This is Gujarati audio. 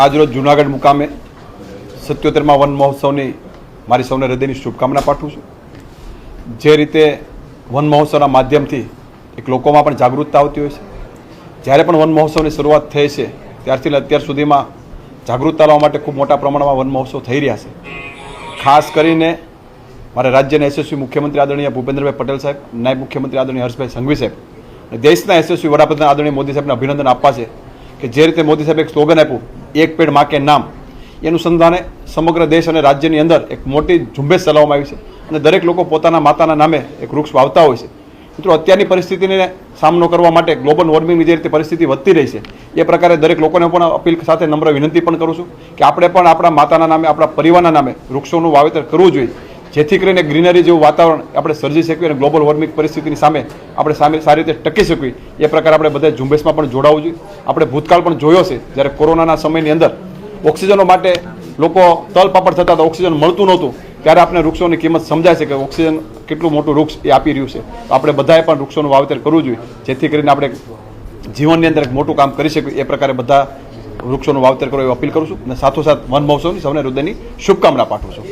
આજરોજ જૂનાગઢ મુકામે 77મા વન મહોત્સવની મારી સૌને હૃદયની શુભકામના પાઠવું છું। જે રીતે વન મહોત્સવના માધ્યમથી એક લોકોમાં પણ જાગૃતતા આવતી હોય છે, જ્યારે પણ વન મહોત્સવની શરૂઆત થઈ છે ત્યારથી અત્યાર સુધીમાં જાગૃતતા લાવવા માટે ખૂબ મોટા પ્રમાણમાં વન મહોત્સવ થઈ રહ્યા છે। ખાસ કરીને મારે રાજ્યના યશસ્વી મુખ્યમંત્રી આદરણીય ભૂપેન્દ્રભાઈ પટેલ સાહેબ, નાયબ મુખ્યમંત્રી આદરણીય હર્ષભાઈ સંઘવી સાહેબ અને દેશના યશસ્વી વડાપ્રધાન આદરણીય મોદી સાહેબને અભિનંદન આપવા છે કે જે રીતે મોદી સાહેબે એક સ્લોગન આપ્યું, એક પેડ માં કે નામ, એ અનુસંધાને સમગ્ર દેશ અને રાજ્યની અંદર એક મોટી ઝુંબેશ ચલાવવામાં આવી છે અને દરેક લોકો પોતાના માતાના નામે એક વૃક્ષ વાવતા હોય છે। મિત્રો, અત્યારની પરિસ્થિતિને સામનો કરવા માટે ગ્લોબલ વોર્મિંગની જે રીતે પરિસ્થિતિ વધતી રહી છે, એ પ્રકારે દરેક લોકોને પણ અપીલ સાથે નમ્ર વિનંતી પણ કરું છું કે આપણે પણ આપણા માતાના નામે, આપણા પરિવારના નામે વૃક્ષોનું વાવેતર કરવું જોઈએ, જેથી કરીને ગ્રીનરી જેવું વાતાવરણ આપણે સર્જી શકીએ અને ગ્લોબલ વોર્મિંગ પરિસ્થિતિની સામે આપણે સારી રીતે ટકી શકીએ। એ પ્રકારે આપણે બધા ઝુંબેશમાં પણ જોડાવવું જોઈએ। આપણે ભૂતકાળ પણ જોયો છે, જ્યારે કોરોનાના સમયની અંદર ઓક્સિજનો માટે લોકો તલપાપડ થતા હતા, ઓક્સિજન મળતું નહોતું, ત્યારે આપણે વૃક્ષોની કિંમત સમજાય છે કે ઓક્સિજન કેટલું મોટું વૃક્ષ એ આપી રહ્યું છે। તો આપણે બધાએ પણ વૃક્ષોનું વાવેતર કરવું જોઈએ, જેથી કરીને આપણે જીવનની અંદર એક મોટું કામ કરી શકીએ। એ પ્રકારે બધા વૃક્ષોનું વાવેતર કરો એવી અપીલ કરું છું અને સાથોસાથ વન મહોત્સવની સૌને હૃદયની શુભકામના પાઠવું છું।